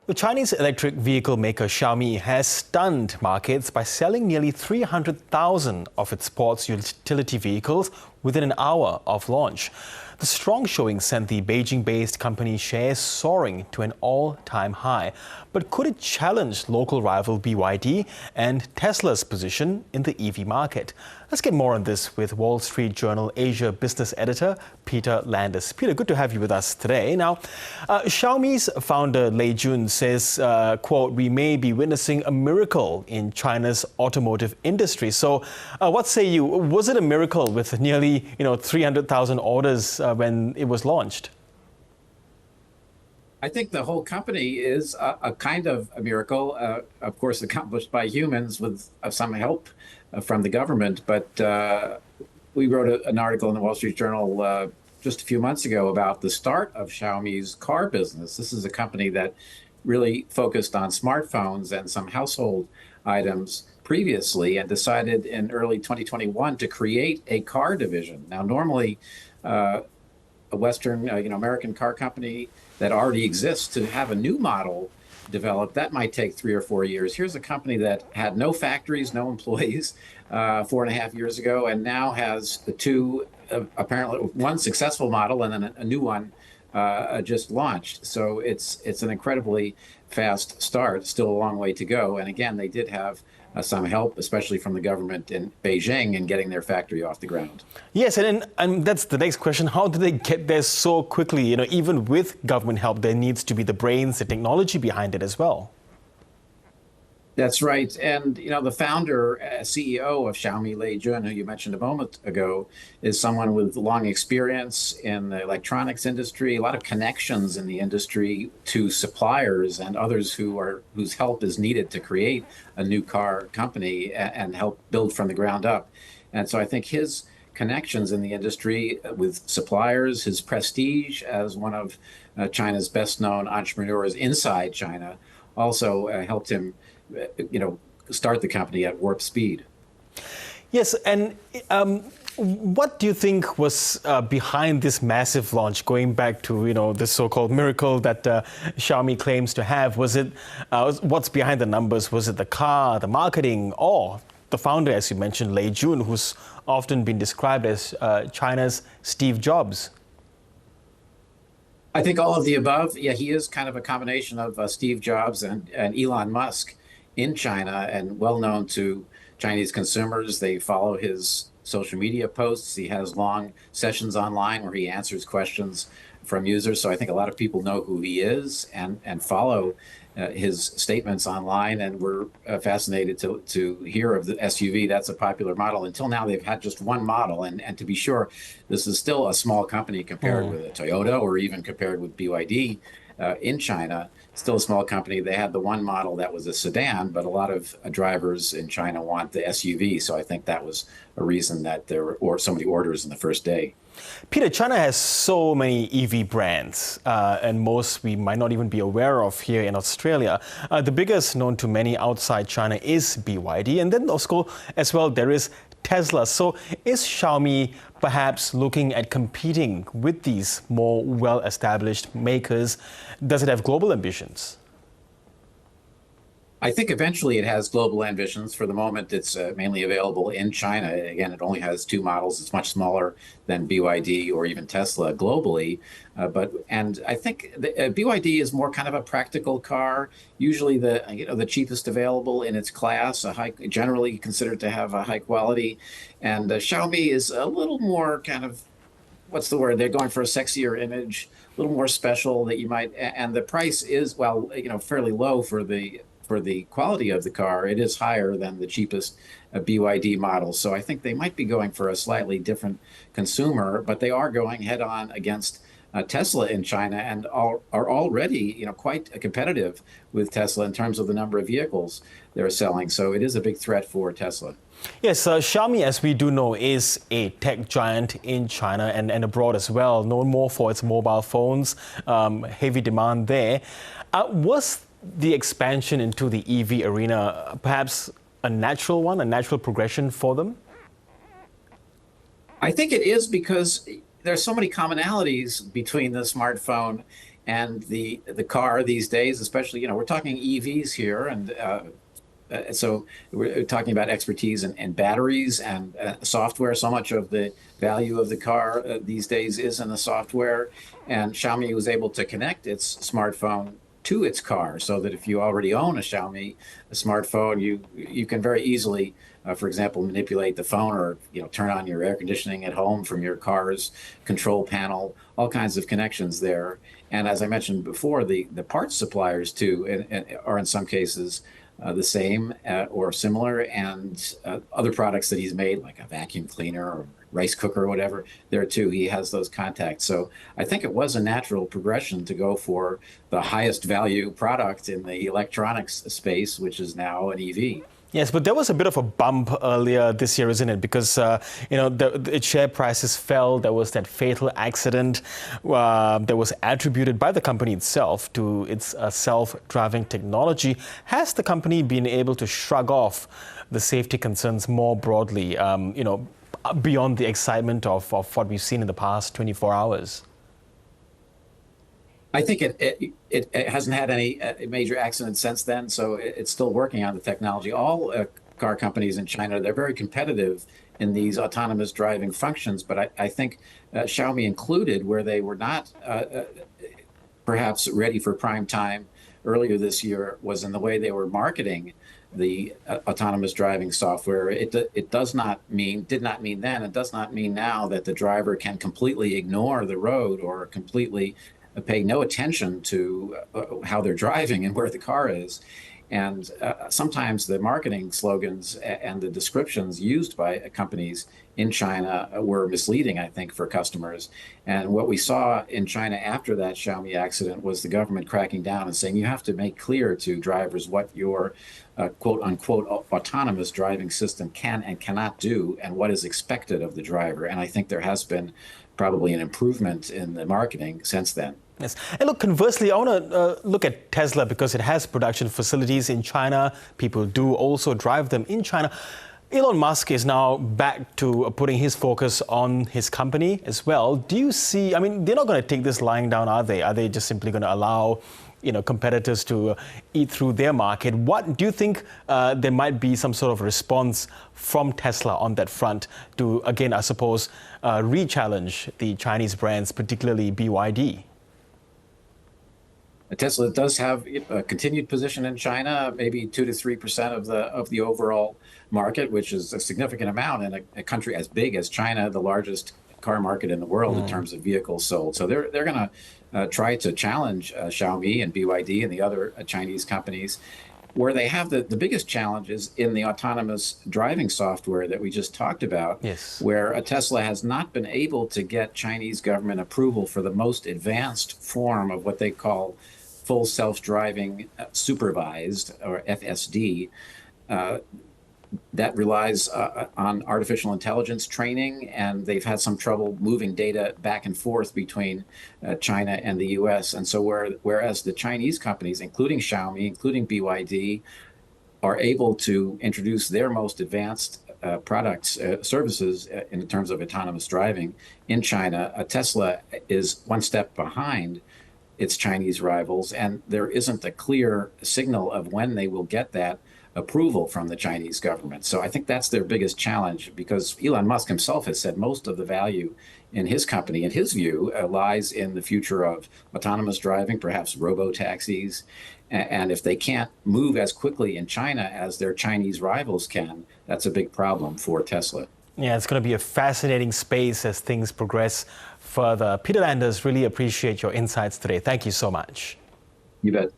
The Chinese electric vehicle maker Xiaomi has stunned markets by selling nearly 300,000 of its sports utility vehicles within an hour of launch. The strong showing sent the Beijing-based company's shares soaring to an all-time high. But could it challenge local rival BYD and Tesla's position in the EV market? Let's get more on this with Wall Street Journal Asia business editor Peter Landis. Peter, good to have you with us today. Now, Xiaomi's founder Lei Jun says, quote, "We may be witnessing a miracle in China's automotive industry." So what say you? Was it a miracle with nearly 300,000 orders when it was launched? I think the whole company is a kind of a miracle, of course, accomplished by humans with some help from the government. But we wrote an article in the Wall Street Journal just a few months ago about the start of Xiaomi's car business. This is a company that really focused on smartphones and some household items previously and decided in early 2021 to create a car division. Now, normally, a Western, American car company that already exists to have a new model developed, that might take 3 or 4 years. Here's a company that had no factories, no employees 4.5 years ago, and now has the two, apparently one successful model and then a new one just launched. So it's an incredibly fast start, still a long way to go. And again, they did have some help, especially from the government in Beijing, in getting their factory off the ground. Yes, and that's the next question. How did they get there so quickly? Even with government help, there needs to be the brains, the technology behind it as well. That's right. And, the founder, CEO of Xiaomi, Lei Jun, who you mentioned a moment ago, is someone with long experience in the electronics industry, a lot of connections in the industry to suppliers and others whose help is needed to create a new car company and help build from the ground up. And so I think his connections in the industry with suppliers, his prestige as one of China's best known entrepreneurs inside China also helped him start the company at warp speed. Yes, and what do you think was behind this massive launch, going back to the so-called miracle that Xiaomi claims to have? Was it what's behind the numbers? Was it the car, the marketing, or the founder, as you mentioned, Lei Jun, who's often been described as China's Steve Jobs? I think all of the above. Yeah, he is kind of a combination of Steve Jobs and Elon Musk in China, and well known to Chinese consumers. They follow his social media posts. He has long sessions online where he answers questions from users. So I think a lot of people know who he is and follow his statements online, and we're fascinated to hear of the SUV. That's a popular model. Until now, they've had just one model. And to be sure, this is still a small company compared with a Toyota or even compared with BYD in China. Still a small company. They had the one model that was a sedan, but a lot of drivers in China want the SUV. So I think that was a reason that there were so many orders in the first day. Peter, China has so many EV brands, and most we might not even be aware of here in Australia. The biggest known to many outside China is BYD, and then also as well there is Tesla. So is Xiaomi perhaps looking at competing with these more well-established makers? Does it have global ambitions? I think eventually it has global ambitions. For the moment, it's mainly available in China. Again, it only has two models. It's much smaller than BYD or even Tesla globally. And I think BYD is more kind of a practical car, usually the cheapest available in its class, generally considered to have a high quality. And Xiaomi is a little more kind of, what's the word? They're going for a sexier image, a little more special that you might, and the price is, fairly low for the quality of the car. It is higher than the cheapest BYD model. So I think they might be going for a slightly different consumer, but they are going head on against Tesla in China and are already, quite competitive with Tesla in terms of the number of vehicles they're selling. So it is a big threat for Tesla. Yes, Xiaomi, as we do know, is a tech giant in China and abroad as well, known more for its mobile phones, heavy demand there. Was the expansion into the EV arena perhaps a natural one, a natural progression for them? I think it is because there's so many commonalities between the smartphone And the car these days, especially, we're talking EVs here, and so we're talking about expertise in batteries and software. So much of the value of the car these days is in the software. And Xiaomi was able to connect its smartphone to its car, so that if you already own a smartphone, you can very easily, for example, manipulate the phone, or turn on your air conditioning at home from your car's control panel. All kinds of connections there. And as I mentioned before, the parts suppliers too are in some cases the same or similar, and other products that he's made, like a vacuum cleaner or rice cooker or whatever, there too he has those contacts. So I think it was a natural progression to go for the highest value product in the electronics space, which is now an EV. Yes, but there was a bit of a bump earlier this year, isn't it? Because, its share prices fell. There was that fatal accident that was attributed by the company itself to its self-driving technology. Has the company been able to shrug off the safety concerns more broadly, beyond the excitement of what we've seen in the past 24 hours? I think it hasn't had any major accidents since then, so it's still working on the technology. All car companies in China, they're very competitive in these autonomous driving functions, but I think Xiaomi included, where they were not perhaps ready for prime time earlier this year, was in the way they were marketing the autonomous driving software. It did not mean then, it does not mean now, that the driver can completely ignore the road or completely pay no attention to how they're driving and where the car is. And sometimes the marketing slogans and the descriptions used by companies in China were misleading, I think, for customers. And what we saw in China after that Xiaomi accident was the government cracking down and saying, you have to make clear to drivers what your quote unquote autonomous driving system can and cannot do, and what is expected of the driver. And I think there has been probably an improvement in the marketing since then. Yes. And look, conversely, I want to look at Tesla, because it has production facilities in China. People do also drive them in China. Elon Musk is now back to putting his focus on his company as well. Do you see, they're not going to take this lying down, are they? Are they just simply going to allow competitors to eat through their market? What do you think there might be some sort of response from Tesla on that front to, again, I suppose, re-challenge the Chinese brands, particularly BYD? Tesla does have a continued position in China, maybe 2 to 3% of the overall market, which is a significant amount in a country as big as China, the largest car market in the world in terms of vehicles sold. So they're going to try to challenge Xiaomi and BYD and the other Chinese companies. Where they have the biggest challenge is in the autonomous driving software that we just talked about, yes, where Tesla has not been able to get Chinese government approval for the most advanced form of what they call full self-driving supervised, or FSD. That relies on artificial intelligence training, and they've had some trouble moving data back and forth between China and the US. And so whereas the Chinese companies, including Xiaomi, including BYD, are able to introduce their most advanced products, services in terms of autonomous driving in China, Tesla is one step behind its Chinese rivals, and there isn't a clear signal of when they will get that approval from the Chinese government. So I think that's their biggest challenge, because Elon Musk himself has said most of the value in his company, in his view, lies in the future of autonomous driving, perhaps robo-taxis. And if they can't move as quickly in China as their Chinese rivals can, that's a big problem for Tesla. Yeah, it's going to be a fascinating space as things progress further. Peter Landers, really appreciate your insights today. Thank you so much. You bet.